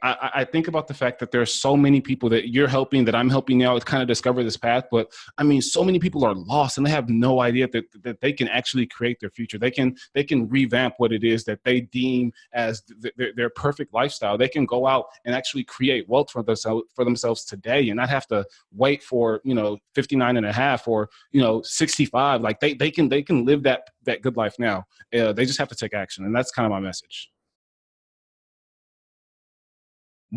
I think about the fact that there are so many people that you're helping, that I'm helping now to kind of discover this path. But I mean, so many people are lost and they have no idea that they can actually create their future. They can revamp what it is that they deem as their perfect lifestyle. They can go out and actually create wealth for themselves today and not have to wait for, 59 and a half or, 65. Like they can live that good life now. They just have to take action. And that's kind of my message.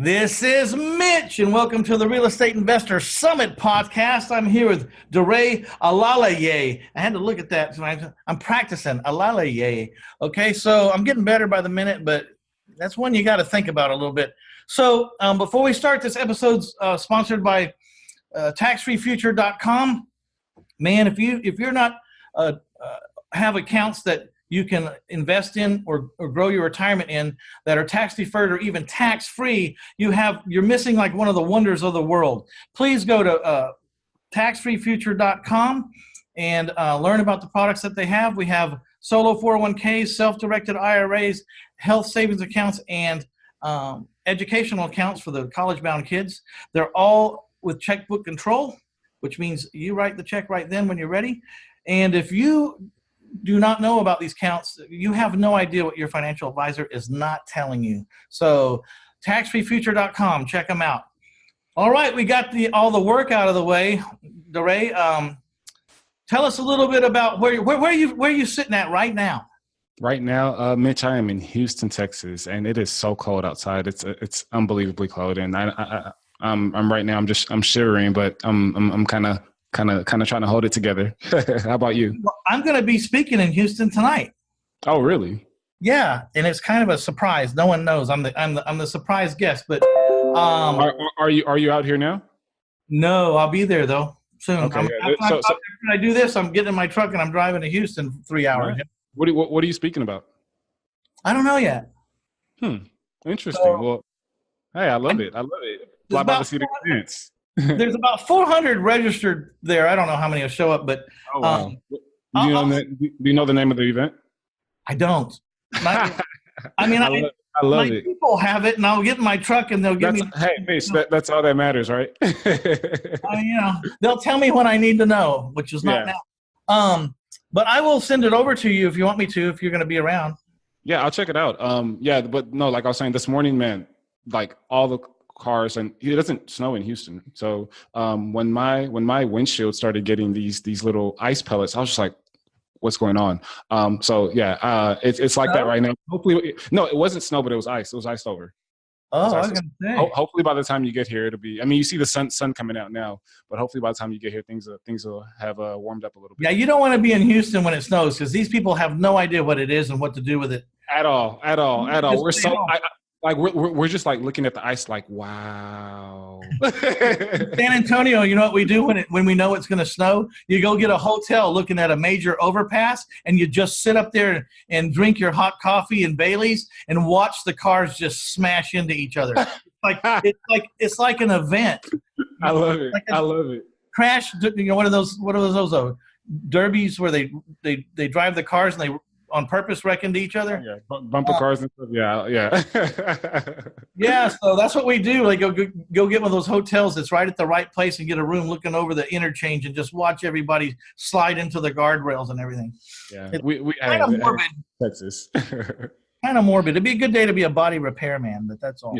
This is Mitch, and welcome to the Real Estate Investor Summit podcast. I'm here with Daray Olaleye. I had to look at that tonight. I'm practicing Olaleye. Okay, so I'm getting better by the minute, but that's one you got to think about a little bit. So before we start, this episode's sponsored by taxfreefuture.com. Man, if you're not have accounts that you can invest in or grow your retirement in that are tax deferred or even tax free, you're missing like one of the wonders of the world. Please go to taxfreefuture.com and learn about the products that they have. We have solo 401ks, self-directed IRAs, health savings accounts, and educational accounts for the college-bound kids. They're all with checkbook control, which means you write the check right then when you're ready. And if you do not know about these accounts, you have no idea what your financial advisor is not telling you. So taxfreefuture.com, check them out. All right, we got all the work out of the way. Daray, tell us a little bit about where you sitting at right now. Right now, Mitch, I am in Houston, Texas, and it is so cold outside. It's unbelievably cold, and I'm right now. I'm shivering, but I'm kind of trying to hold it together. How about you? Well, I'm going to be speaking in Houston tonight. Oh, really? Yeah, and it's kind of a surprise. No one knows. I'm the surprise guest. But are you out here now? No, I'll be there though soon. Okay. After I do this, I'm getting in my truck and I'm driving to Houston for 3 hours. Right. What are you speaking about? I don't know yet. Interesting. So, well, hey, I love it. Fly by the seat experience. There's about 400 registered there. I don't know how many will show up, but oh, wow. Do you know the name of the event? I don't. I love it. People have it, and I'll get in my truck, and they'll give me. Hey, Mitch, that's all that matters, right? They'll tell me what I need to know, which is not now. But I will send it over to you if you want me to, if you're going to be around. Yeah, I'll check it out. But no, like I was saying this morning, man, like all the cars, and it doesn't snow in Houston. So when my windshield started getting these little ice pellets, I was just like, what's going on? It's like that right now. Hopefully, no, it wasn't snow, but it was ice. It was iced over. Oh, I was going to say. Hopefully by the time you get here, it'll be, I mean, you see the sun coming out now, but hopefully by the time you get here, things will have warmed up a little bit. Yeah, you don't want to be in Houston when it snows because these people have no idea what it is and what to do with it. At all. We're just like looking at the ice like, wow. San Antonio, you know what we do when we know it's going to snow? You go get a hotel looking at a major overpass, and you just sit up there and drink your hot coffee and Baileys and watch the cars just smash into each other. It's like an event. I love it. I love it. Crash, what are those derbies where they drive the cars and they on purpose wreck into each other? Yeah, bumper cars and stuff. Yeah. Yeah, so that's what we do. Like go get one of those hotels that's right at the right place and get a room looking over the interchange and just watch everybody slide into the guardrails and everything. Yeah, we kind of morbid. Texas. Kind of morbid. It'd be a good day to be a body repairman, but that's all.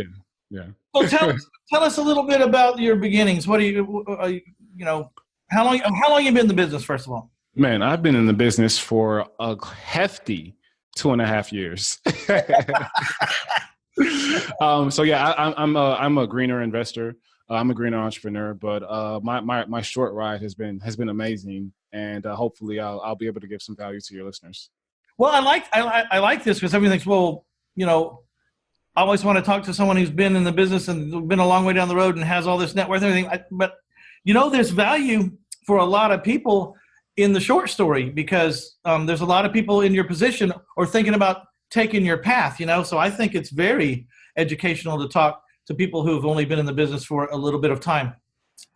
Yeah. So tell us a little bit about your beginnings. What do you how long you been in the business, first of all? Man, I've been in the business for a hefty 2.5 years. I'm a greener investor. I'm a greener entrepreneur, but my short ride has been amazing, and hopefully I'll be able to give some value to your listeners. Well, I like this because everyone thinks, I always want to talk to someone who's been in the business and been a long way down the road and has all this net worth and everything. But there's value for a lot of people in the short story because there's a lot of people in your position or thinking about taking your path, So I think it's very educational to talk to people who've only been in the business for a little bit of time.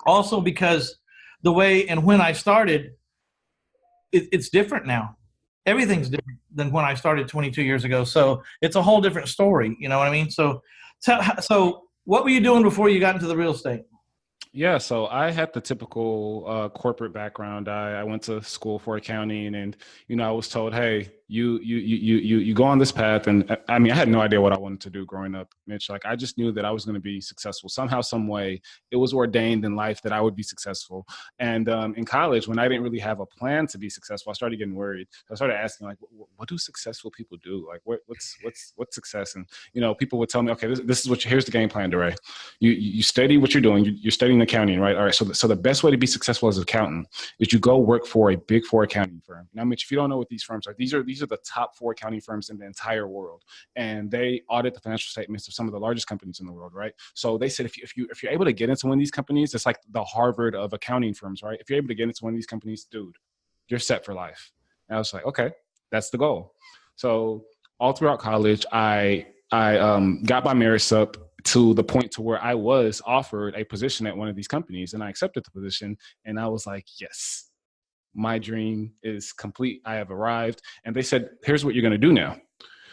Also because the way and when I started, it's different now. Everything's different than when I started 22 years ago. So it's a whole different story. You know what I mean? So So what were you doing before you got into the real estate? Yeah, so I had the typical corporate background. I went to school for accounting, and I was told, "Hey, you go on this path." And I mean, I had no idea what I wanted to do growing up, Mitch. Like, I just knew that I was going to be successful somehow, some way. It was ordained in life that I would be successful. And in college, when I didn't really have a plan to be successful, I started getting worried. I started asking, like, what do successful people do? Like, what's success? And people would tell me, "Okay, this is here's the game plan, Daray. You study what you're doing. You're studying accounting, right? All right. So the best way to be successful as an accountant is you go work for a big four accounting firm." Now, Mitch, if you don't know what these firms are, these are the top four accounting firms in the entire world, and they audit the financial statements of some of the largest companies in the world, right? So they said, if you're able to get into one of these companies, it's like the Harvard of accounting firms, right? If you're able to get into one of these companies, dude, you're set for life. And I was like, okay, that's the goal. So all throughout college, I got my merits up to the point to where I was offered a position at one of these companies, and I accepted the position, and I was like, yes, my dream is complete. I have arrived. And they said, here's what you're going to do now.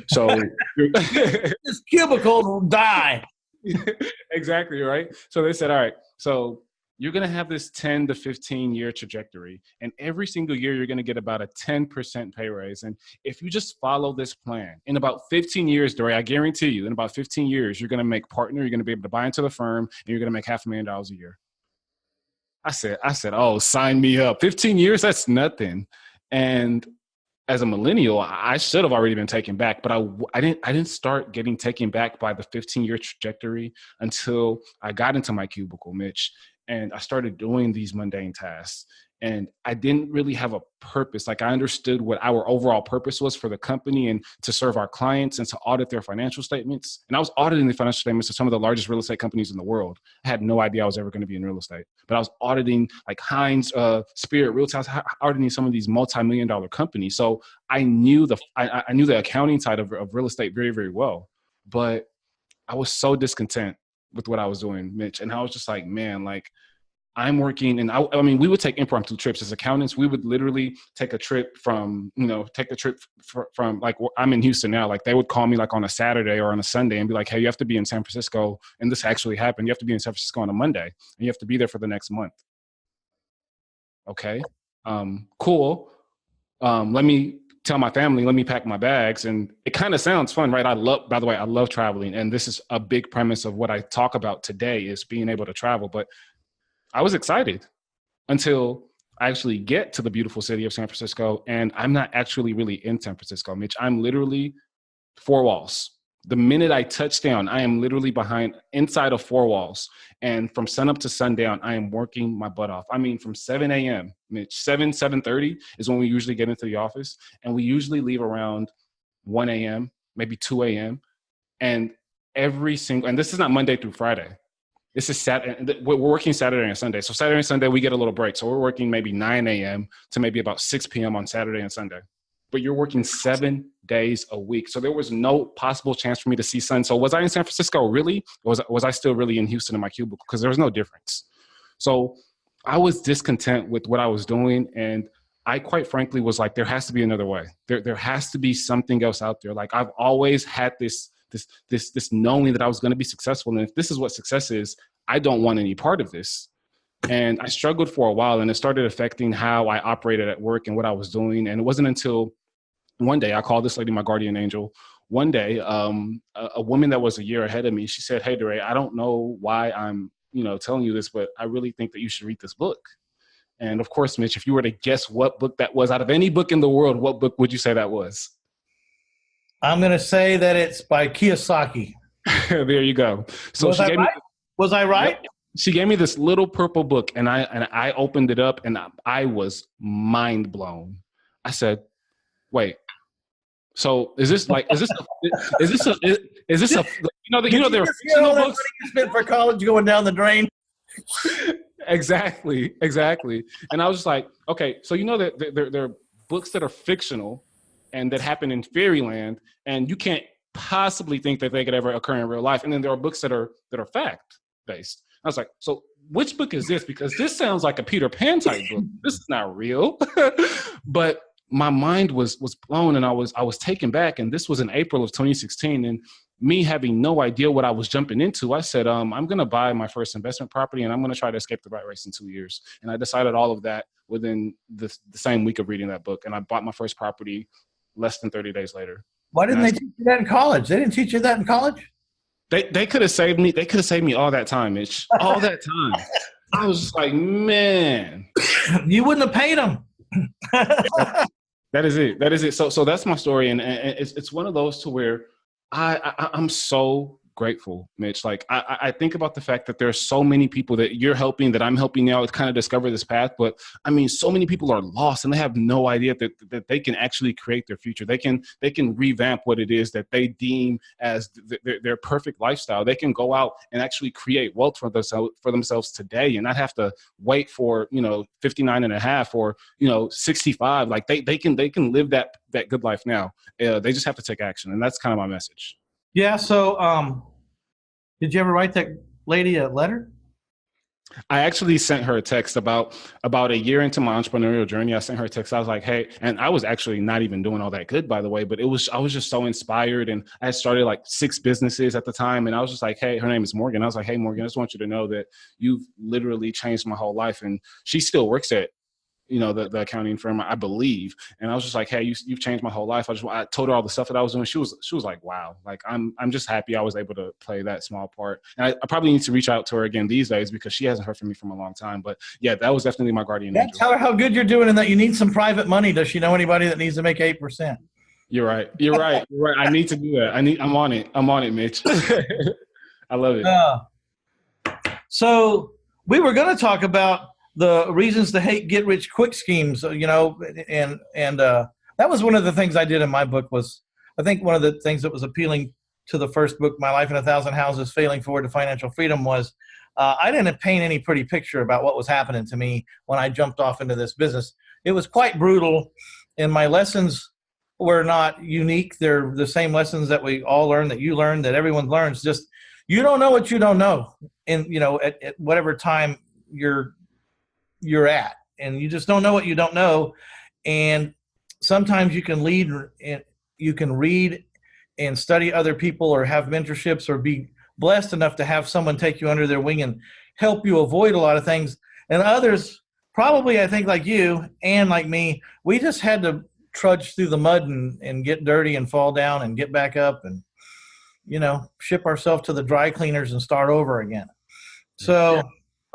So this cubicle will die. Exactly, right? So they said, all right, so you're going to have this 10 to 15 year trajectory, and every single year you're going to get about a 10% pay raise. And if you just follow this plan, in about 15 years, Daray, I guarantee you, in about 15 years, you're going to make partner, you're going to be able to buy into the firm, and you're going to make $500,000 a year. I said, oh, sign me up. 15 years, that's nothing. And as a millennial, I should have already been taken back, but I didn't start getting taken back by the 15-year trajectory until I got into my cubicle, Mitch, and I started doing these mundane tasks. And I didn't really have a purpose. Like, I understood what our overall purpose was for the company and to serve our clients and to audit their financial statements. And I was auditing the financial statements of some of the largest real estate companies in the world. I had no idea I was ever going to be in real estate, but I was auditing like Heinz, Spirit, Realty, auditing some of these multi-million-dollar companies. So I knew I knew the accounting side of real estate very, very well, but I was so discontent with what I was doing, Mitch. And I was just like, man, like, I'm working, and I mean, we would take impromptu trips as accountants. We would literally take a trip from like, I'm in Houston now. Like, they would call me like on a Saturday or on a Sunday and be like, hey, you have to be in San Francisco. And this actually happened. You have to be in San Francisco on a Monday, and you have to be there for the next month. Okay. Cool. Let me tell my family, let me pack my bags. And it kind of sounds fun, right? By the way, I love traveling. And this is a big premise of what I talk about today, is being able to travel. But I was excited until I actually get to the beautiful city of San Francisco, and I'm not actually really in San Francisco, Mitch. I'm literally four walls. The minute I touch down, I am literally inside of four walls. And from sun up to sundown, I am working my butt off. I mean, from 7 a.m., Mitch, 7:30 is when we usually get into the office. And we usually leave around 1 a.m., maybe 2 a.m. And this is not Monday through Friday. This is Saturday. We're working Saturday and Sunday. So Saturday and Sunday, we get a little break. So we're working maybe 9 a.m. to maybe about 6 p.m. on Saturday and Sunday. But you're working 7 days a week. So there was no possible chance for me to see sun. So was I in San Francisco really? Or was I still really in Houston in my cubicle? Because there was no difference. So I was discontent with what I was doing. And I quite frankly was like, there has to be another way. There has to be something else out there. Like, I've always had this knowing that I was going to be successful. And if this is what success is, I don't want any part of this. And I struggled for a while, and it started affecting how I operated at work and what I was doing. And it wasn't until one day, I called this lady my guardian angel. One day, a woman that was a year ahead of me, she said, hey, Daray, I don't know why I'm, telling you this, but I really think that you should read this book. And of course, Mitch, if you were to guess what book that was out of any book in the world, what book would you say that was? I'm going to say that it's by Kiyosaki. There you go. So was I right? Yep. She gave me this little purple book, and I opened it up, and I was mind blown. I said, "Wait, so is this a there are fictional books you spent for college going down the drain?" Exactly. And I was just like, okay, so that there are books that are fictional and that happen in fairyland, and you can't possibly think that they could ever occur in real life. And then there are books that are fact based. I was like, so which book is this? Because this sounds like a Peter Pan type book. This is not real. But my mind was blown, and I was taken back. And this was in April of 2016. And me having no idea what I was jumping into, I said, I'm going to buy my first investment property and I'm going to try to escape the rat race in 2 years. And I decided all of that within the same week of reading that book. And I bought my first property less than 30 days later. Why didn't they teach you that in college? They didn't teach you that in college? They could have saved me. They could have saved me all that time, Mitch. All that time. I was just like, man. You wouldn't have paid them. That is it. That is it. So that's my story. And it's one of those to where I'm so grateful, Mitch. Like I think about the fact that there are so many people that you're helping, that I'm helping now to kind of discover this path. But I mean, so many people are lost and they have no idea that they can actually create their future. They can revamp what it is that they deem as their perfect lifestyle. They can go out and actually create wealth for themselves today and not have to wait for, 59 and a half or, 65. Like they can live that good life now. They just have to take action. And that's kind of my message. Yeah. So, did you ever write that lady a letter? I actually sent her a text about a year into my entrepreneurial journey. I sent her a text. I was like, hey, and I was actually not even doing all that good, by the way, but I was just so inspired. And I had started like 6 businesses at the time. And I was just like, hey, her name is Morgan. I was like, hey, Morgan, I just want you to know that you've literally changed my whole life. And she still works at the accounting firm, I believe. And I was just like, hey, you've changed my whole life. I told her all the stuff that I was doing. She was like, wow, like I'm just happy I was able to play that small part. And I probably need to reach out to her again these days because she hasn't heard from me from a long time. But yeah, that was definitely my guardian angel. Tell her how good you're doing and that you need some private money. Does she know anybody that needs to make 8%? You're right. I need to do that. I'm on it, Mitch. I love it. So we were going to talk about the reasons to hate get-rich-quick schemes, and that was one of the things I did in my book. Was I think one of the things that was appealing to the first book, My Life in a Thousand Houses, Failing Forward to Financial Freedom, was I didn't paint any pretty picture about what was happening to me when I jumped off into this business. It was quite brutal, and my lessons were not unique. They're the same lessons that we all learn, that you learn, that everyone learns. Just you don't know what you don't know, and at whatever time you're at, and you just don't know what you don't know. And sometimes you can read and study other people or have mentorships or be blessed enough to have someone take you under their wing and help you avoid a lot of things. And others, probably I think like you and like me, we just had to trudge through the mud and get dirty and fall down and get back up and ship ourselves to the dry cleaners and start over again. So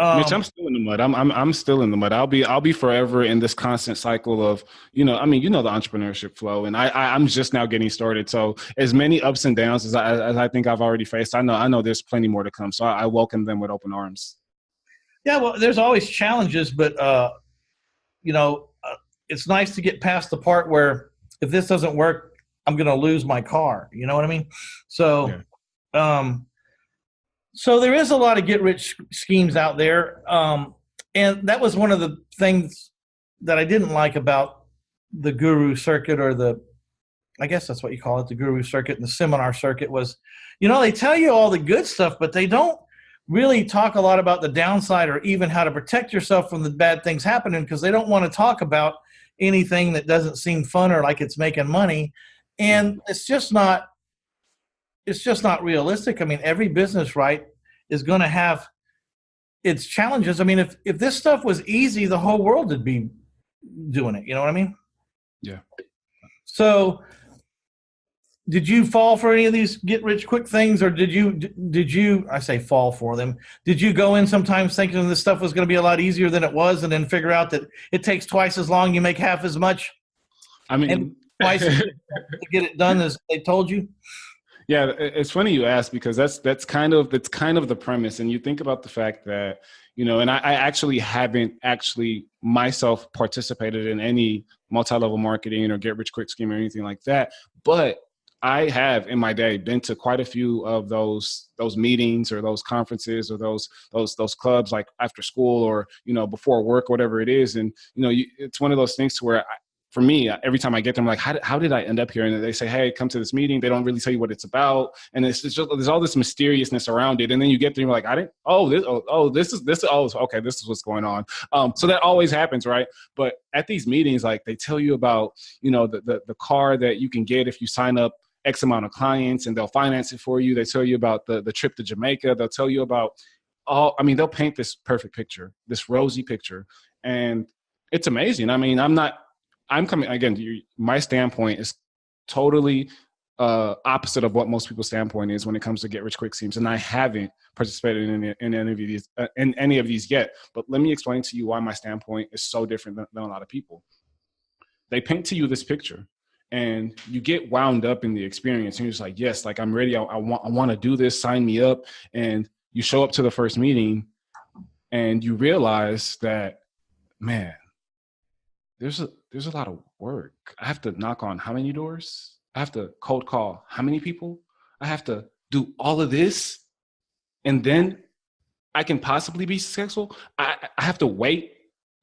Mitch, I'm still in the mud. I'm still in the mud. I'll be forever in this constant cycle of, the entrepreneurship flow. And I'm just now getting started. So as many ups and downs as I think I've already faced, I know there's plenty more to come. So I welcome them with open arms. Yeah, well, there's always challenges, but it's nice to get past the part where if this doesn't work, I'm going to lose my car. You know what I mean? So, yeah. So there is a lot of get-rich schemes out there, and that was one of the things that I didn't like about the guru circuit, or I guess that's what you call it, the guru circuit and the seminar circuit, was, they tell you all the good stuff, but they don't really talk a lot about the downside or even how to protect yourself from the bad things happening, because they don't want to talk about anything that doesn't seem fun or like it's making money, and it's just not realistic. I mean, every business, right, is going to have its challenges. I mean, if this stuff was easy, the whole world would be doing it. You know what I mean? Yeah. So did you fall for any of these get-rich-quick things, or did you, I say fall for them, did you go in sometimes thinking this stuff was going to be a lot easier than it was, and then figure out that it takes twice as long, you make half as much? I mean, and twice to get it done as they told you? Yeah, it's funny you ask, because that's kind of the premise. And you think about the fact that, and I actually haven't myself participated in any multi-level marketing or get rich quick scheme or anything like that. But I have in my day been to quite a few of those meetings or those conferences or those clubs, like after school or, before work, whatever it is. And, it's one of those things to where for me, every time I get them, I'm like, how did I end up here? And they say, hey, come to this meeting. They don't really tell you what it's about. And it's just, there's all this mysteriousness around it. And then you get there, you're like, this is what's going on. So that always happens, right? But at these meetings, like, they tell you about, the car that you can get if you sign up X amount of clients and they'll finance it for you. They tell you about the trip to Jamaica. They'll tell you about they'll paint this perfect picture, this rosy picture. And it's amazing. I mean, I'm coming, again, my standpoint is totally opposite of what most people's standpoint is when it comes to get rich quick schemes. And I haven't participated in any of these yet, but let me explain to you why my standpoint is so different than a lot of people. They paint to you this picture and you get wound up in the experience. And you're just like, yes, like I'm ready. I want to do this. Sign me up. And you show up to the first meeting and you realize that, man, there's a lot of work. I have to knock on how many doors? I have to cold call how many people? I have to do all of this, and then I can possibly be successful. I have to wait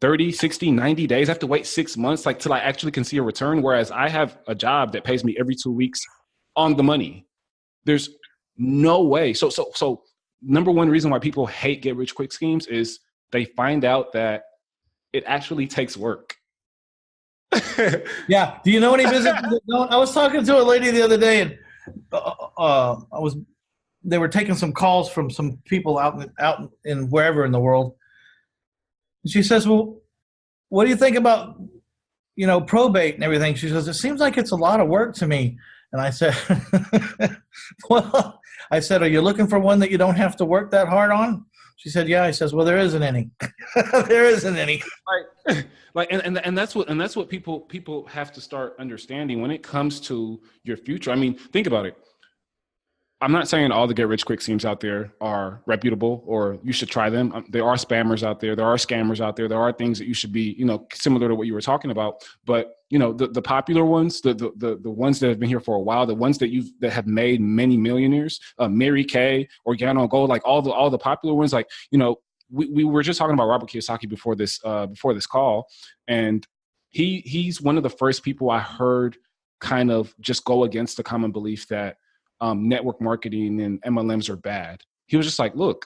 30, 60, 90 days. I have to wait 6 months, like till I actually can see a return. Whereas I have a job that pays me every 2 weeks on the money. There's no way. So number one reason why people hate get rich quick schemes is they find out that it actually takes work. Yeah. Do you know any businesses that don't? I was talking to a lady the other day, and they were taking some calls from some people out in wherever in the world. And she says, "Well, what do you think about, probate and everything?" She says, "It seems like it's a lot of work to me." And I said, "Well," I said, "Are you looking for one that you don't have to work that hard on?" She said, "Yeah." I says, "Well, there isn't any." There isn't any. And that's what people have to start understanding when it comes to your future. I mean, think about it. I'm not saying all the get rich quick schemes out there are reputable or you should try them. There are spammers out there. There are scammers out there. There are things that you should be, similar to what you were talking about. But, the popular ones, the ones that have been here for a while, the ones that have made many millionaires, Mary Kay, Organo Gold, like all the popular ones, like, we were just talking about Robert Kiyosaki before this call. And he's one of the first people I heard kind of just go against the common belief that network marketing and MLMs are bad. He was just like, look,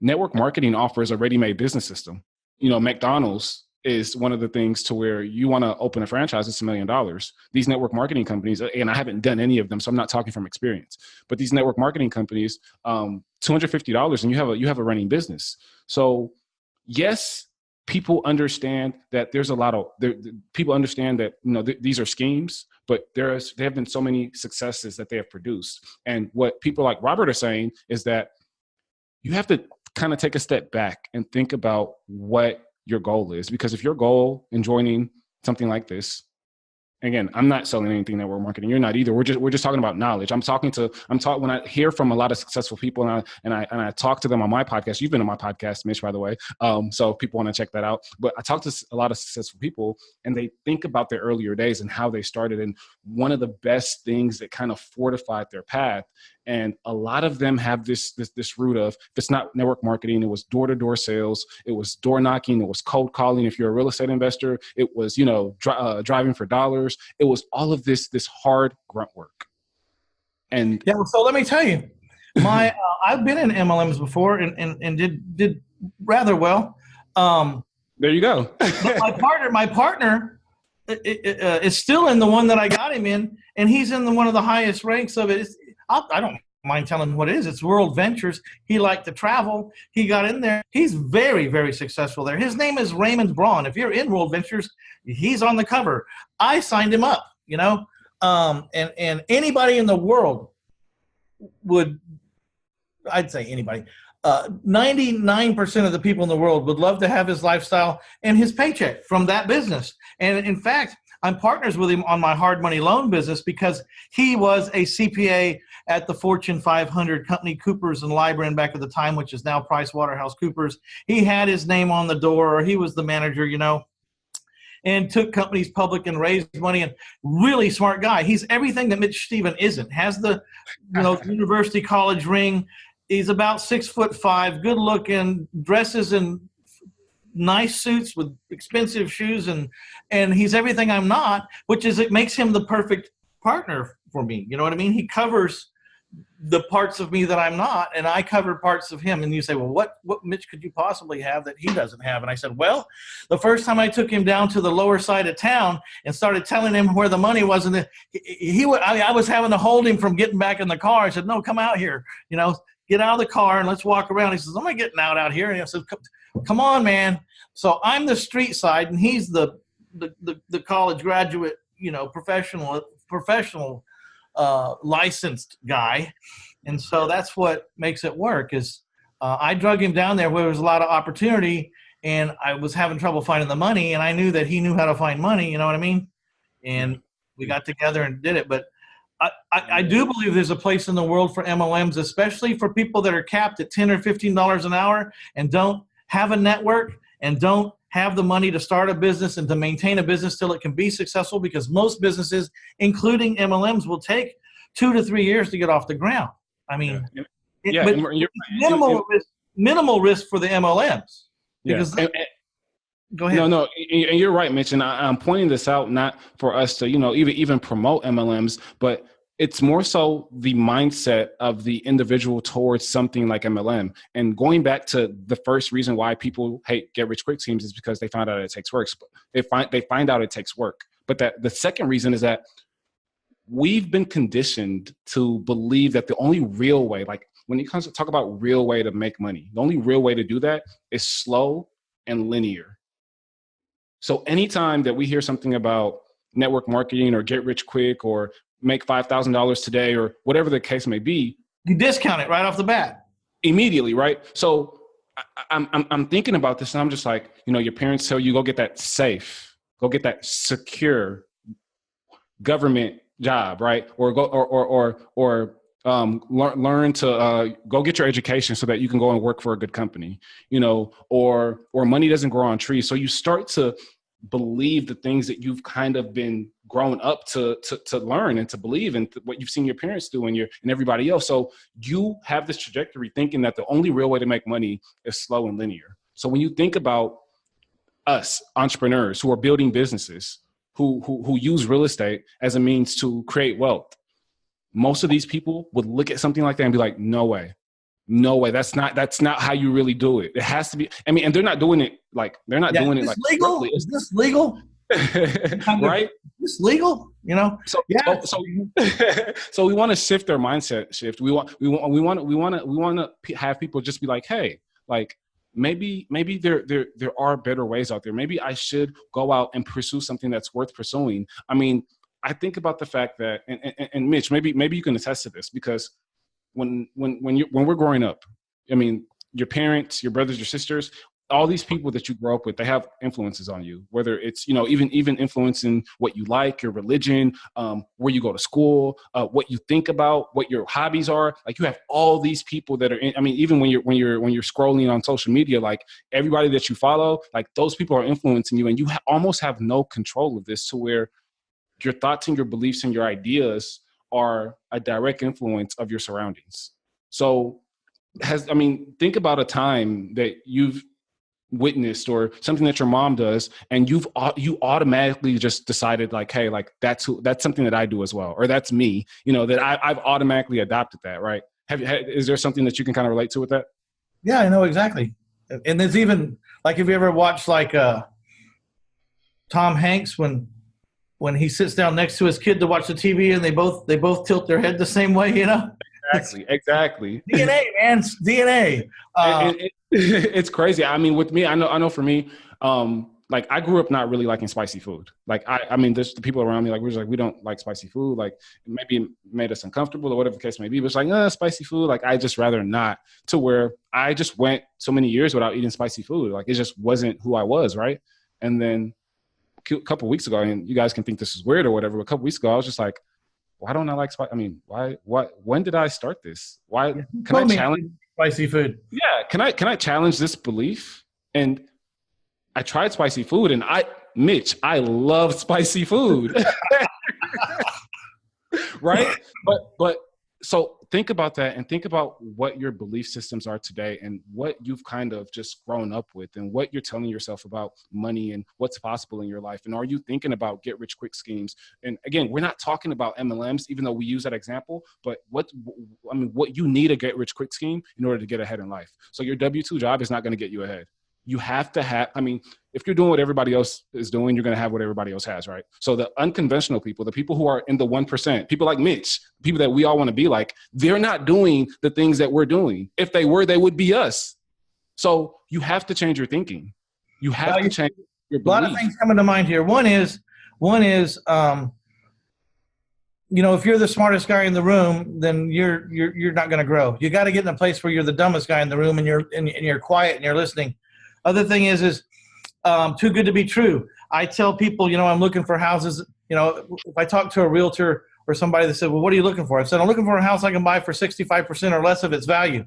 network marketing offers a ready-made business system. McDonald's is one of the things to where you want to open a franchise, it's $1 million. These network marketing companies, and I haven't done any of them, so I'm not talking from experience, but these network marketing companies, $250 and you have a running business. So yes, people understand that there's a lot of people understand that these are schemes, but there have been so many successes that they have produced. And what people like Robert are saying is that you have to kind of take a step back and think about what your goal is. Because if your goal in joining something like this, again, I'm not selling anything network marketing. You're not either. We're just talking about knowledge. When I hear from a lot of successful people and I talk to them on my podcast. You've been on my podcast, Mitch, by the way. So if people want to check that out. But I talk to a lot of successful people and they think about their earlier days and how they started. And one of the best things that kind of fortified their path. And a lot of them have this root of, if it's not network marketing, it was door-to-door sales, it was door knocking, it was cold calling. If you're a real estate investor, it was, driving for dollars. It was all of this hard grunt work. And yeah, so let me tell you, I've been in MLMs before and did rather well. There you go. my partner is still in the one that I got him in, and he's in one of the highest ranks of it. I don't mind telling what it is. It's World Ventures. He liked to travel. He got in there. He's very, very successful there. His name is Raymond Braun. If you're in World Ventures, he's on the cover. I signed him up, and anybody in the world I'd say anybody, 99% of the people in the world would love to have his lifestyle and his paycheck from that business. And in fact, I'm partners with him on my hard money loan business because he was a CPA at the Fortune 500 company, Coopers and Lybrand back at the time, which is now PricewaterhouseCoopers. He had his name on the door, or he was the manager, and took companies public and raised money, and really smart guy. He's everything that Mitch Stephen isn't. Has the university college ring. He's about 6'5", good looking, dresses in nice suits with expensive shoes, and he's everything I'm not, which is it makes him the perfect partner for me. You know what I mean? He covers the parts of me that I'm not, and I covered parts of him. And you say, well, what Mitch could you possibly have that he doesn't have? And I said, well, the first time I took him down to the lower side of town and started telling him where the money was, and I was having to hold him from getting back in the car. I said, no, come out here, get out of the car and let's walk around. He says, I'm not getting out here. And I said, come on, man. So I'm the street side, and he's the college graduate, professional licensed guy. And so that's what makes it work is I drug him down there where there was a lot of opportunity, and I was having trouble finding the money, and I knew that he knew how to find money, you know what I mean? And we got together and did it. But I do believe there's a place in the world for MLMs, especially for people that are capped at $10 or $15 an hour and don't have a network and don't have the money to start a business and to maintain a business till it can be successful, because most businesses, including MLMs, will take 2 to 3 years to get off the ground. I mean, but minimal risk for the MLMs. Because go ahead. No, and you're right, Mitch. And I'm pointing this out not for us to, even promote MLMs, but it's more so the mindset of the individual towards something like MLM. And going back to the first reason why people hate get-rich-quick schemes is because they find out it takes work. They find out it takes work. But the second reason is that we've been conditioned to believe that the only real way, like when it comes to talk about real way to make money, the only real way to do that is slow and linear. So anytime that we hear something about network marketing or get rich quick or make $5,000 today or whatever the case may be, you discount it right off the bat immediately, right? So I'm thinking about this, and I'm just like, your parents tell you go get that safe, go get that secure government job, right? Or learn to go get your education so that you can go and work for a good company, or money doesn't grow on trees. So you start to believe the things that you've kind of been grown up to learn and to believe, and what you've seen your parents do and everybody else. So you have this trajectory thinking that the only real way to make money is slow and linear. So when you think about us entrepreneurs who are building businesses, who use real estate as a means to create wealth, most of these people would look at something like that and be like, no way. That's not how you really do it. It has to be. I mean, and they're not doing it like, doing it like legal. Is this legal? Right? Is this legal? So we want to shift their mindset shift. We want to have people just be like, hey, like, maybe there are better ways out there. Maybe I should go out and pursue something that's worth pursuing. I mean, I think about the fact that, and Mitch, maybe you can attest to this, because when we're growing up, I mean, your parents, your brothers, your sisters, all these people that you grow up with, they have influences on you, whether it's, even influencing what you like, your religion, where you go to school, what you think about, what your hobbies are. Like, you have all these people that are even when you're scrolling on social media, like, everybody that you follow, like, those people are influencing you, and you almost have no control of this, to where your thoughts and your beliefs and your ideas are a direct influence of your surroundings. So think about a time that you've witnessed, or something that your mom does, and you automatically just decided, like, hey, like, that's something that I do as well, or that's me, that I've automatically adopted that, right? Is there something that you can kind of relate to with that? Yeah, I know exactly. And there's even, like, have you ever watched, like, Tom Hanks when he sits down next to his kid to watch the TV, and they both tilt their head the same way, Exactly. DNA, man, it's DNA. It's crazy. I mean, with me, I know for me, like, I grew up not really liking spicy food. Like, there's the people around me, like, we're just like, we don't like spicy food. Like, maybe it made us uncomfortable or whatever the case may be. But it's like, spicy food, like, I just rather not, to where I just went so many years without eating spicy food. Like, it just wasn't who I was, right? And then a couple of weeks ago, and you guys can think this is weird or whatever, but a couple of weeks ago, I was just like, why don't I like spicy? I mean, when did I start this? Why can I challenge spicy food? Yeah. Can I challenge this belief? And I tried spicy food, and Mitch, I love spicy food. Right. But so think about that and think about what your belief systems are today and what you've kind of just grown up with and what you're telling yourself about money and what's possible in your life. And are you thinking about get rich quick schemes? And again, we're not talking about MLMs, even though we use that example, but what you need a get rich quick scheme in order to get ahead in life. So your W-2 job is not going to get you ahead. You have to have, if you're doing what everybody else is doing, you're going to have what everybody else has, right? So the unconventional people, the people who are in the 1%, people like Mitch, people that we all want to be like, they're not doing the things that we're doing. If they were, they would be us. So you have to change your thinking. You have to change your belief. A lot of things coming to mind here. One is, if you're the smartest guy in the room, then you're not going to grow. You got to get in a place where you're the dumbest guy in the room and you're quiet and you're listening. Other thing is too good to be true. I tell people, I'm looking for houses. If I talk to a realtor or somebody that said, well, what are you looking for? I said, I'm looking for a house I can buy for 65% or less of its value.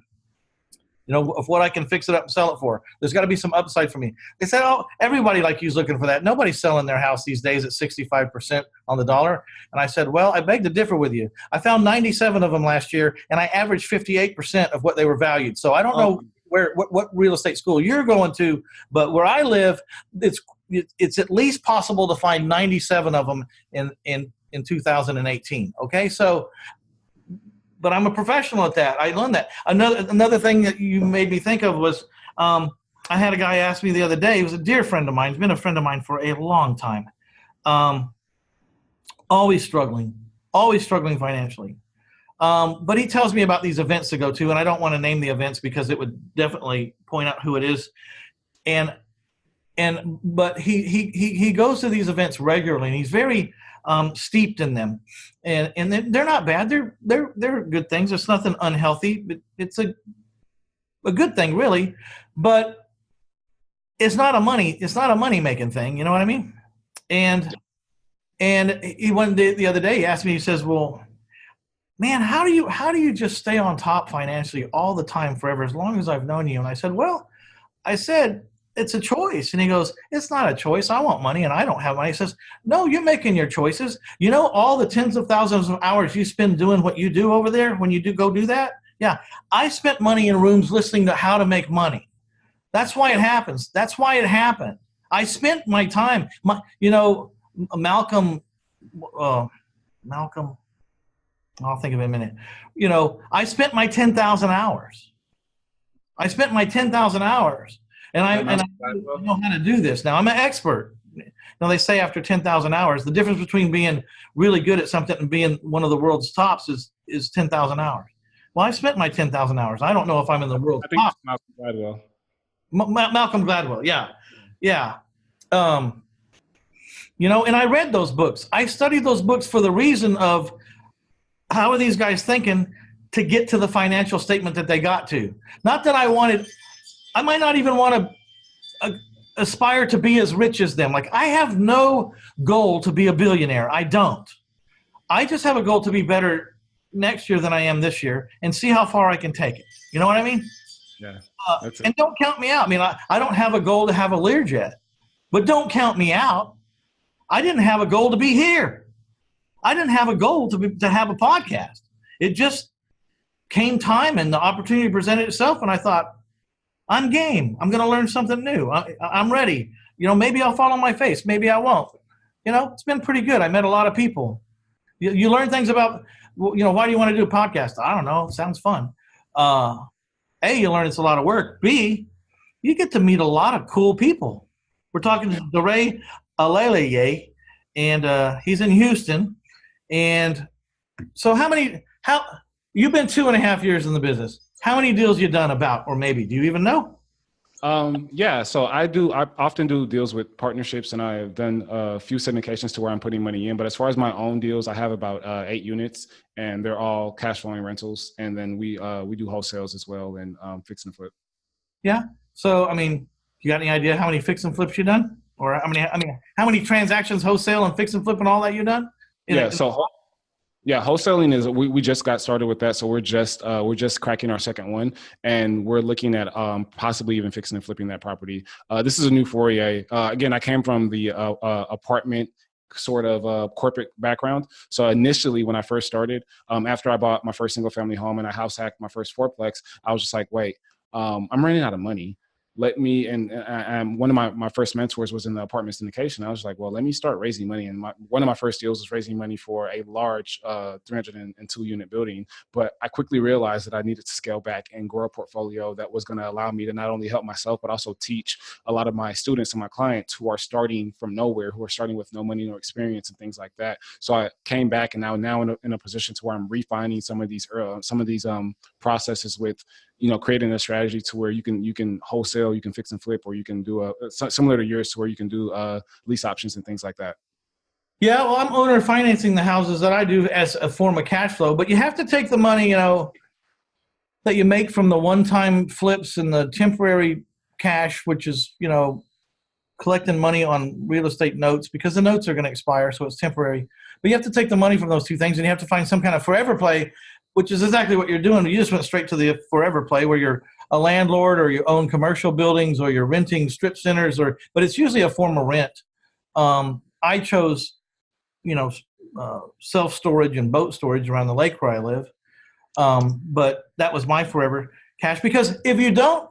Of what I can fix it up and sell it for. There's got to be some upside for me. They said, oh, everybody like you is looking for that. Nobody's selling their house these days at 65% on the dollar. And I said, well, I beg to differ with you. I found 97 of them last year, and I averaged 58% of what they were valued. So I don't know what real estate school you're going to, but where I live, it's at least possible to find 97 of them in 2018. Okay, so, but I'm a professional at that. I learned that. Another thing that you made me think of was I had a guy ask me the other day. He was a dear friend of mine. He's been a friend of mine for a long time. Always struggling financially. But he tells me about these events to go to, and I don't want to name the events because it would definitely point out who it is. But he goes to these events regularly, and he's very steeped in them. And they're not bad. They're good things. It's nothing unhealthy. But it's a good thing, really. But it's not a money making thing. You know what I mean? And he one day, the other day, he asked me. He says, well, man, how do you just stay on top financially all the time forever, as long as I've known you? And I said, it's a choice. And he goes, it's not a choice. I want money and I don't have money. He says, no, you're making your choices. All the tens of thousands of hours you spend doing what you do over there when you go do that. Yeah. I spent money in rooms listening to how to make money. That's why it happens. That's why it happened. I spent my time, Malcolm, I'll think of it in a minute. I spent my 10,000 hours. And I know how to do this. Now, I'm an expert. Now, they say after 10,000 hours, the difference between being really good at something and being one of the world's tops is 10,000 hours. Well, I spent my 10,000 hours. I don't know if I'm in the world's top. Malcolm Gladwell. Malcolm Gladwell, yeah. And I read those books. I studied those books for the reason of how are these guys thinking to get to the financial statement that they got to? Not that I might not even want to aspire to be as rich as them. Like, I have no goal to be a billionaire. I don't. I just have a goal to be better next year than I am this year and see how far I can take it. You know what I mean? Yeah. And don't count me out. I don't have a goal to have a Learjet, but don't count me out. I didn't have a goal to be here. I didn't have a goal to have a podcast. It just came time and the opportunity presented itself, and I thought, I'm game. I'm going to learn something new. I'm ready. Maybe I'll fall on my face. Maybe I won't. It's been pretty good. I met a lot of people. You learn things about, why do you want to do a podcast? I don't know. It sounds fun. A, you learn it's a lot of work. B, you get to meet a lot of cool people. We're talking to Daray Olaleye, and he's in Houston. And so you've been 2.5 years in the business. How many deals you done about, or maybe, do you even know? Yeah, so I often do deals with partnerships, and I've done a few syndications to where I'm putting money in. But as far as my own deals, I have about 8 units, and they're all cash flowing rentals. And then we do wholesales as well, and fix and flip. Yeah. So, you got any idea how many fix and flips you done? Or how many transactions, wholesale and fix and flip and all that you done? Wholesaling is we just got started with that, so we're just cracking our second one, and we're looking at possibly even fixing and flipping that property. This is a new foray. Again, I came from the apartment sort of corporate background. So initially when I first started, after I bought my first single family home and I house hacked my first fourplex, I was just like, wait, I'm running out of money. Let me, and one of my first mentors was in the apartment syndication. I was like, well, let me start raising money. And one of my first deals was raising money for a large 302 unit building. But I quickly realized that I needed to scale back and grow a portfolio that was going to allow me to not only help myself, but also teach a lot of my students and my clients who are starting from nowhere, who are starting with no money, no experience and things like that. So I came back and now in a position to where I'm refining some of these processes with, creating a strategy to where you can wholesale, you can fix and flip, or you can do similar to yours to where you can do lease options and things like that. Yeah, well, I'm owner financing the houses that I do as a form of cash flow, but you have to take the money, that you make from the one-time flips and the temporary cash, which is, collecting money on real estate notes, because the notes are going to expire, so it's temporary. But you have to take the money from those two things, and you have to find some kind of forever play, which is exactly what you're doing. You just went straight to the forever play where you're a landlord or you own commercial buildings or you're renting strip centers, but it's usually a form of rent. I chose, self-storage and boat storage around the lake where I live. But that was my forever cash, because if you don't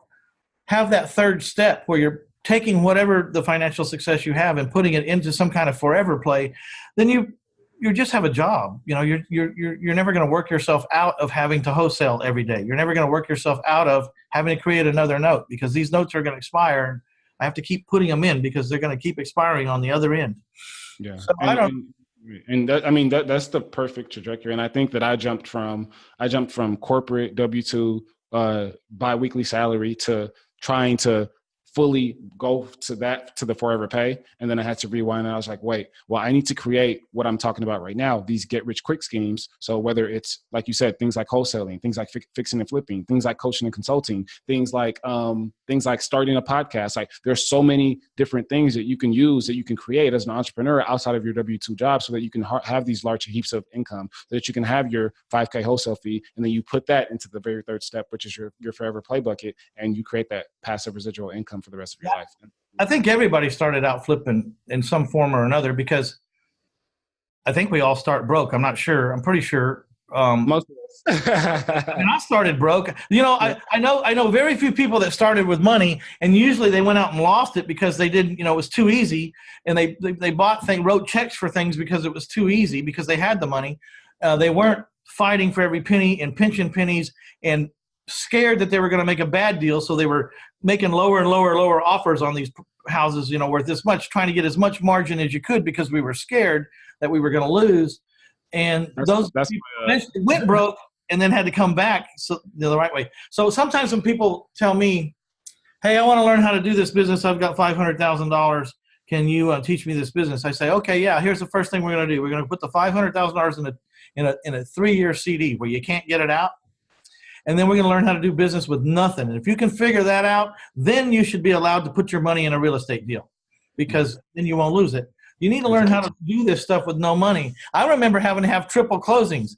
have that third step where you're taking whatever the financial success you have and putting it into some kind of forever play, then you just have a job. You're never going to work yourself out of having to wholesale every day. You're never going to work yourself out of having to create another note, because these notes are going to expire and I have to keep putting them in because they're going to keep expiring on the other end. Yeah. So that's the perfect trajectory. And I think that I jumped from corporate W-2 biweekly salary to trying to fully go to the forever pay. And then I had to rewind and I was like, wait, well, I need to create what I'm talking about right now, these get rich quick schemes. So whether it's, like you said, things like wholesaling, things like fixing and flipping, things like coaching and consulting, things like starting a podcast, like there's so many different things that you can use, that you can create as an entrepreneur outside of your W-2 job, so that you can have these large heaps of income, so that you can have your 5K wholesale fee. And then you put that into the very third step, which is your forever play bucket. And you create that passive residual income for the rest of your life. I think everybody started out flipping in some form or another, because I think we all start broke. I'm not sure. I'm pretty sure. Most of us. And I started broke. I know very few people that started with money, and usually they went out and lost it because they didn't, it was too easy, and they wrote checks for things because it was too easy, because they had the money. They weren't fighting for every penny and pinching pennies and scared that they were going to make a bad deal, so they were making lower and lower offers on these houses, worth this much, trying to get as much margin as you could, because we were scared that we were going to lose. And those people eventually went broke and then had to come back the right way. So sometimes when people tell me, hey, I want to learn how to do this business, I've got $500,000, can you teach me this business? I say, okay, yeah, here's the first thing we're going to do. We're going to put the $500,000 in a 3-year CD where you can't get it out. And then we're going to learn how to do business with nothing. And if you can figure that out, then you should be allowed to put your money in a real estate deal, because then you won't lose it. You need to learn how to do this stuff with no money. I remember having to have triple closings.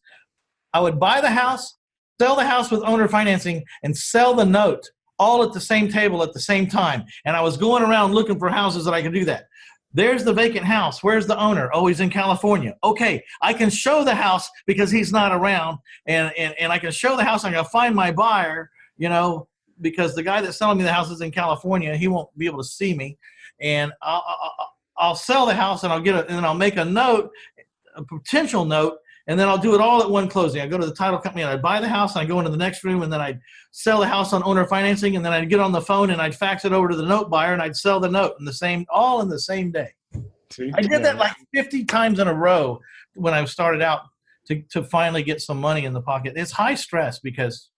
I would buy the house, sell the house with owner financing, and sell the note all at the same table at the same time. And I was going around looking for houses that I could do that. There's the vacant house. Where's the owner? Oh, he's in California. Okay, I can show the house because he's not around, and I can show the house. I'm going to find my buyer, because the guy that's selling me the house is in California. He won't be able to see me, and I'll sell the house, and I'll make a note, a potential note, and then I'll do it all at one closing. I go to the title company and I buy the house, and I go into the next room, and then I'd sell the house on owner financing, and then I'd get on the phone and I'd fax it over to the note buyer, and I'd sell the note all in the same day. See? I did that like 50 times in a row when I started out to finally get some money in the pocket. It's high stress because,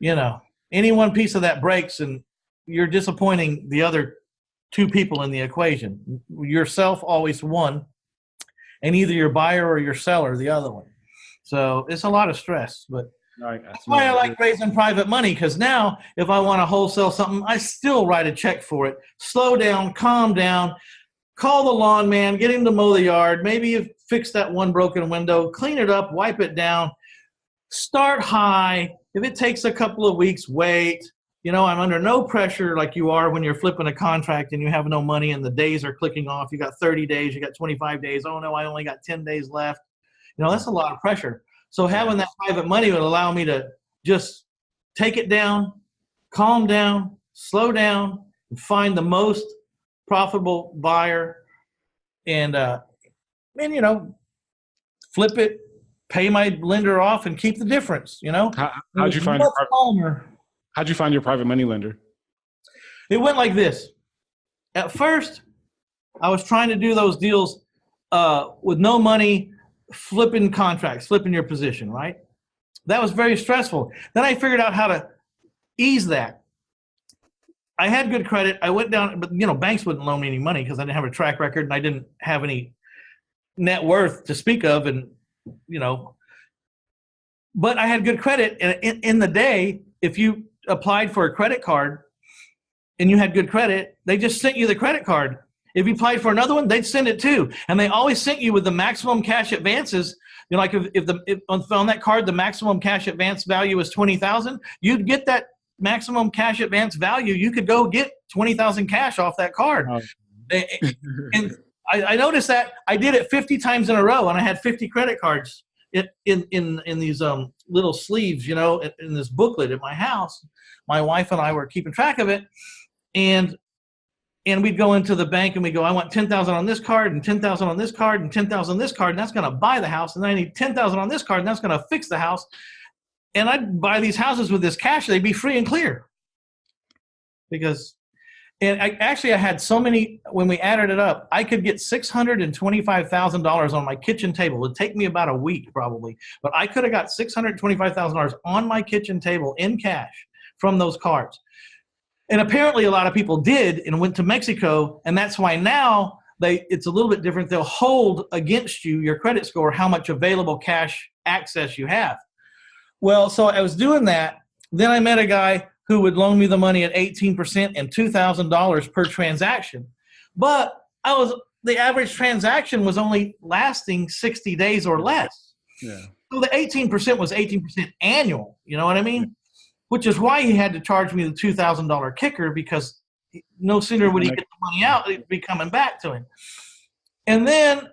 any one piece of that breaks and you're disappointing the other two people in the equation. Yourself always one, and either your buyer or your seller the other one. So it's a lot of stress, but that's why I like raising private money, because now if I want to wholesale something, I still write a check for it. Slow down, calm down, call the lawn man, get him to mow the yard. Maybe you fix that one broken window, clean it up, wipe it down, start high. If it takes a couple of weeks, wait. I'm under no pressure like you are when you're flipping a contract and you have no money and the days are clicking off. You got 30 days, you got 25 days. Oh no, I only got 10 days left. That's a lot of pressure. So having that private money would allow me to just take it down, calm down, slow down, and find the most profitable buyer and flip it, pay my lender off, and keep the difference. How'd you find your private money lender? It went like this. At first, I was trying to do those deals with no money, flipping contracts, flipping your position, right? That was very stressful. Then I figured out how to ease that. I had good credit. I went down, but banks wouldn't loan me any money because I didn't have a track record and I didn't have any net worth to speak of, and but I had good credit. And in the day, if you applied for a credit card and you had good credit, they just sent you the credit card. If you applied for another one, they'd send it too. And they always sent you with the maximum cash advances. Like if on that card, the maximum cash advance value was $20,000, you'd get that maximum cash advance value. You could go get $20,000 cash off that card. Oh. And I noticed that I did it 50 times in a row, and I had 50 credit cards in these little sleeves, in this booklet at my house. My wife and I were keeping track of it, and we'd go into the bank and we go, I want $10,000 on this card and $10,000 on this card and $10,000 on this card, and that's going to buy the house. And then I need $10,000 on this card, and that's going to fix the house. And I'd buy these houses with this cash; they'd be free and clear. I had so many, when we added it up, I could get $625,000 on my kitchen table. It would take me about a week probably, but I could have got $625,000 on my kitchen table in cash from those cards. And apparently a lot of people did and went to Mexico, and that's why now it's a little bit different. They'll hold against you your credit score, how much available cash access you have. Well, so I was doing that. Then I met a guy who would loan me the money at 18% and $2,000 per transaction. But the average transaction was only lasting 60 days or less. Yeah. So the 18% was 18% annual. You know what I mean? Which is why he had to charge me the $2,000 kicker, because no sooner would he get the money out, it'd be coming back to him. And then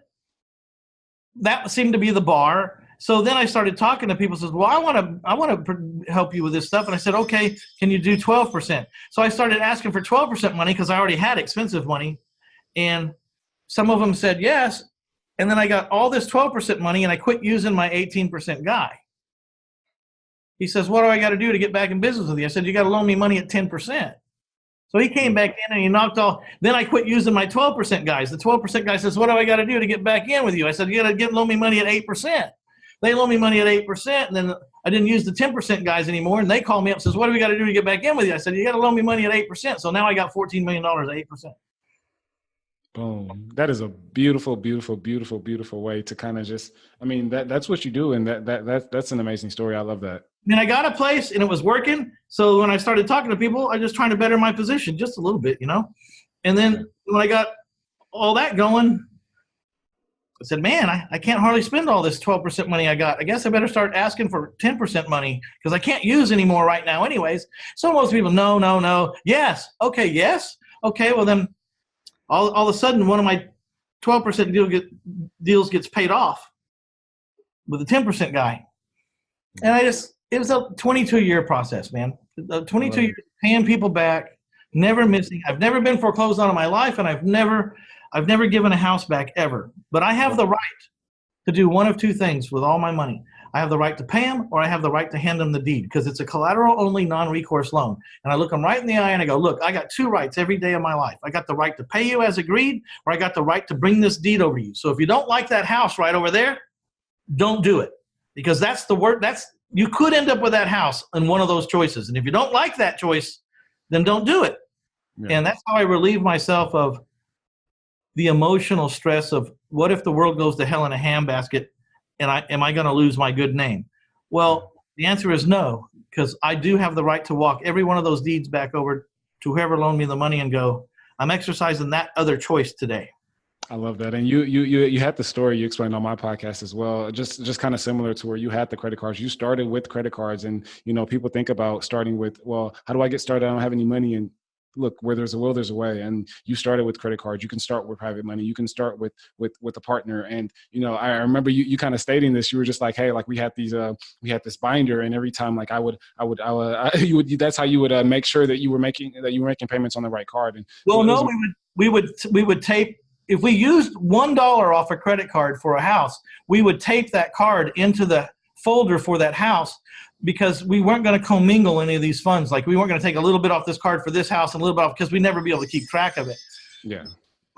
that seemed to be the bar. So then I started talking to people. Says, well, I want to help you with this stuff. And I said, okay, can you do 12%? So I started asking for 12% money because I already had expensive money. And some of them said yes. And then I got all this 12% money and I quit using my 18% guy. He says, what do I got to do to get back in business with you? I said, you got to loan me money at 10%. So he came back in and he knocked off. Then I quit using my 12% guys. The 12% guy says, what do I got to do to get back in with you? I said, you got to loan me money at 8%. They loan me money at 8%, and then I didn't use the 10% guys anymore, and they called me up and says, what do we got to do to get back in with you? I said, you got to loan me money at 8%. So now I got $14 million at 8%. Boom. That is a beautiful, beautiful, beautiful, beautiful way to kind of just, that's what you do. And that's an amazing story. I love that. I got a place and it was working. So when I started talking to people, I was just trying to better my position just a little bit, And then when I got all that going, I said, man, I can't hardly spend all this 12% money I got. I guess I better start asking for 10% money because I can't use any more right now anyways. So most people, no. Yes. Okay, yes. Okay, well then all of a sudden one of my 12% deals gets paid off with a 10% guy. And it was a 22-year process, man. 22 years paying people back, never missing. I've never been foreclosed on in my life, and I've never given a house back ever. But I have the right to do one of two things with all my money. I have the right to pay them, or I have the right to hand them the deed, because it's a collateral-only non-recourse loan. And I look them right in the eye and I go, look, I got two rights every day of my life. I got the right to pay you as agreed, or I got the right to bring this deed over to you. So if you don't like that house right over there, don't do it, because that's the word. You could end up with that house in one of those choices. And if you don't like that choice, then don't do it. Yeah. And that's how I relieve myself of the emotional stress of what if the world goes to hell in a handbasket, and am I going to lose my good name? Well, the answer is no, because I do have the right to walk every one of those deeds back over to whoever loaned me the money and go, I'm exercising that other choice today. I love that. And you had the story you explained on my podcast as well, just kind of similar to where you had the credit cards. You started with credit cards, and people think about starting with, well, how do I get started? I don't have any money. And look, where there's a will, there's a way. And you started with credit cards. You can start with private money. You can start with a partner. And I remember you kind of stating this. You were just like, hey, like we had this binder, and every time like I would that's how you would make sure that you were making payments on the right card. And well, no, we would tape. If we used $1 off a credit card for a house, we would tape that card into the folder for that house, because we weren't going to commingle any of these funds. Like we weren't going to take a little bit off this card for this house and a little bit off, because we'd never be able to keep track of it. Yeah.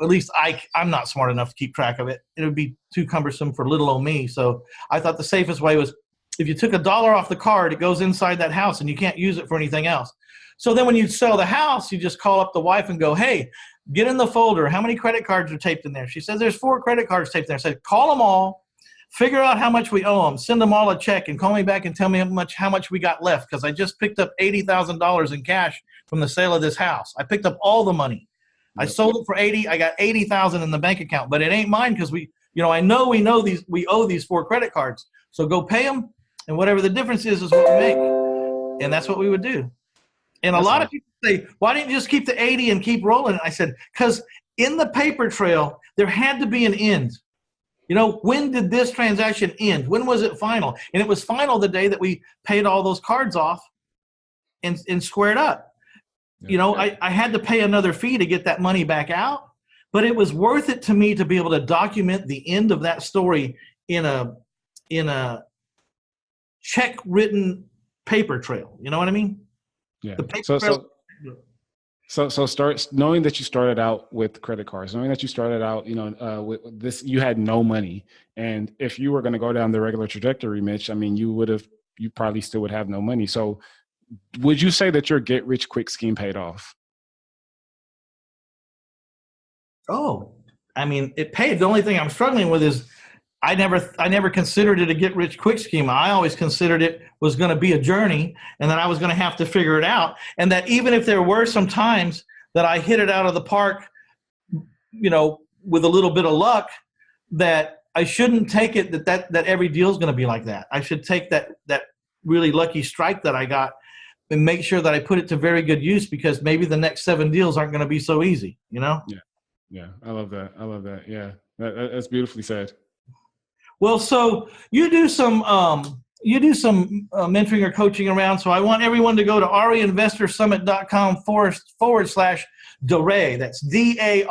At least I'm not smart enough to keep track of it. It would be too cumbersome for little old me. So I thought the safest way was, if you took $1 off the card, it goes inside that house and you can't use it for anything else. So then when you sell the house, you just call up the wife and go, hey, get in the folder. How many credit cards are taped in there? She says, there's 4 credit cards taped in there. I said, call them all, figure out how much we owe them, send them all a check, and call me back and tell me how much we got left, because I just picked up $80,000 in cash from the sale of this house. I picked up all the money. I sold it for 80. I got 80,000 in the bank account, but it ain't mine, because we owe these 4 credit cards. So go pay them, and whatever the difference is what we make. And that's what we would do. And a lot of people say, why didn't you just keep the 80 and keep rolling? I said, because in the paper trail, there had to be an end. When did this transaction end? When was it final? And it was final the day that we paid all those cards off and squared up. I had to pay another fee to get that money back out, but it was worth it to me to be able to document the end of that story in a check written paper trail. You know what I mean? Yeah. So start knowing that you started out with credit cards, knowing that you started out, with this, you had no money. And if you were going to go down the regular trajectory, Mitch, I mean, you probably still would have no money. So would you say that your get rich quick scheme paid off? Oh, I mean, it paid. The only thing I'm struggling with is I never considered it a get rich quick scheme. I always considered it was going to be a journey, and that I was going to have to figure it out. And that even if there were some times that I hit it out of the park, with a little bit of luck, that I shouldn't take it that every deal is going to be like that. I should take that really lucky strike that I got and make sure that I put it to very good use, because maybe the next 7 deals aren't going to be so easy, Yeah. Yeah. I love that. Yeah. That's beautifully said. Well, so you do some mentoring or coaching around. So I want everyone to go to reinvestorsummit.com/Daray. That's DARAY.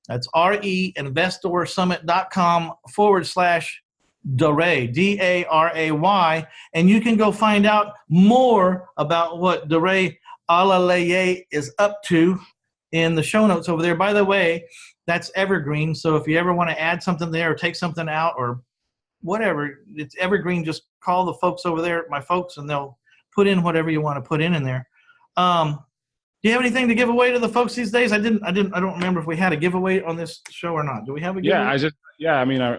That's reinvestorsummit.com/Daray, DARAY. And you can go find out more about what Daray Olaleye is up to in the show notes over there. By the way, that's evergreen. So if you ever want to add something there or take something out or whatever, it's evergreen. Just call the folks over there, my folks, and they'll put in whatever you want to put in there. Do you have anything to give away to the folks these days? I don't remember if we had a giveaway on this show or not. Do we have a giveaway?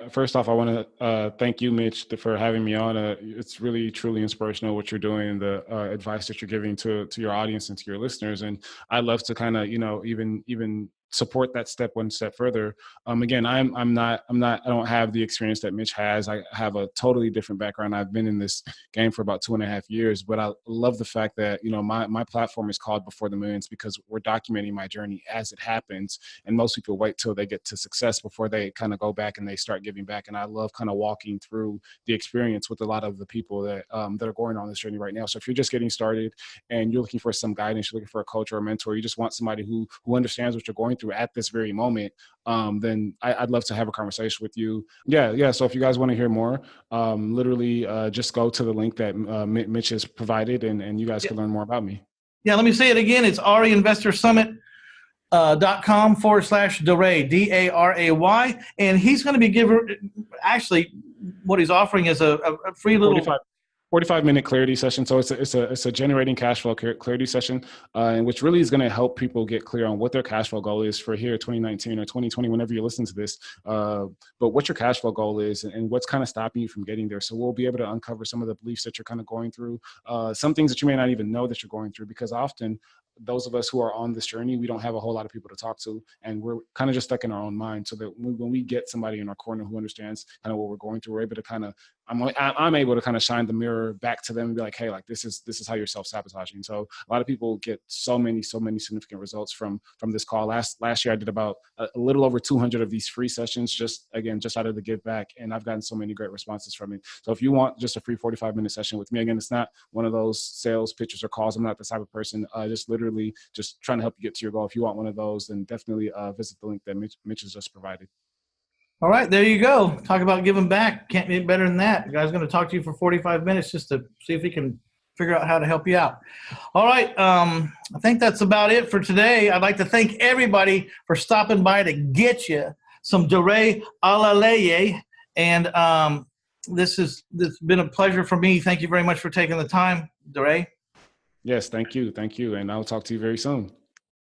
First off, I want to thank you, Mitch, for having me on. It's really, truly inspirational what you're doing, the advice that you're giving to your audience and to your listeners. And I love to kind of, even support that one step further. Again, I don't have the experience that Mitch has. I have a totally different background. I've been in this game for about 2.5 years, but I love the fact that, my platform is called Before the Millions, because we're documenting my journey as it happens. And most people wait till they get to success before they kind of go back and they start giving back. And I love kind of walking through the experience with a lot of the people that are going on this journey right now. So if you're just getting started and you're looking for some guidance, you're looking for a coach or a mentor, you just want somebody who understands what you're going through at this very moment, then I'd love to have a conversation with you. Yeah. So if you guys want to hear more, literally just go to the link that Mitch has provided, and you guys can learn more about me. Yeah, let me say it again. It's reinvestorsummit.com/Daray, DARAY. And he's going to be actually, what he's offering is a free little 45-minute clarity session. So it's a generating cash flow clarity session, and which really is going to help people get clear on what their cash flow goal is for here 2019 or 2020, whenever you listen to this. But what your cash flow goal is and what's kind of stopping you from getting there. So we'll be able to uncover some of the beliefs that you're kind of going through, some things that you may not even know that you're going through, because often those of us who are on this journey, we don't have a whole lot of people to talk to, and we're kind of just stuck in our own mind. So that when we get somebody in our corner who understands kind of what we're going through, we're able to kind of, I'm able to kind of shine the mirror back to them and be like, hey, like this is how you're self-sabotaging. So a lot of people get so many significant results from this call. Last year, I did about a little over 200 of these free sessions, just out of the give back, and I've gotten so many great responses from it. So if you want just a free 45-minute session with me, again, it's not one of those sales pitches or calls. I'm not the type of person. Just literally just trying to help you get to your goal. If you want one of those, then definitely visit the link that Mitch has just provided. All right, there you go. Talk about giving back. Can't be better than that. The guy's going to talk to you for 45 minutes just to see if he can figure out how to help you out. All right, I think that's about it for today. I'd like to thank everybody for stopping by to get you some Daray Olaleye. And this has been a pleasure for me. Thank you very much for taking the time, Daray. Yes, thank you. And I'll talk to you very soon.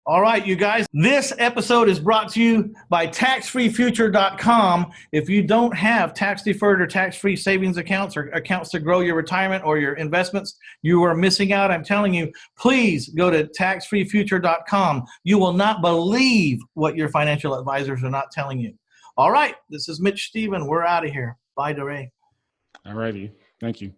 All right, you guys, this episode is brought to you by taxfreefuture.com. If you don't have tax-deferred or tax-free savings accounts or accounts to grow your retirement or your investments, you are missing out. I'm telling you, please go to taxfreefuture.com. You will not believe what your financial advisors are not telling you. All right, this is Mitch Stephen. We're out of here. Bye, Daray. All righty. Thank you.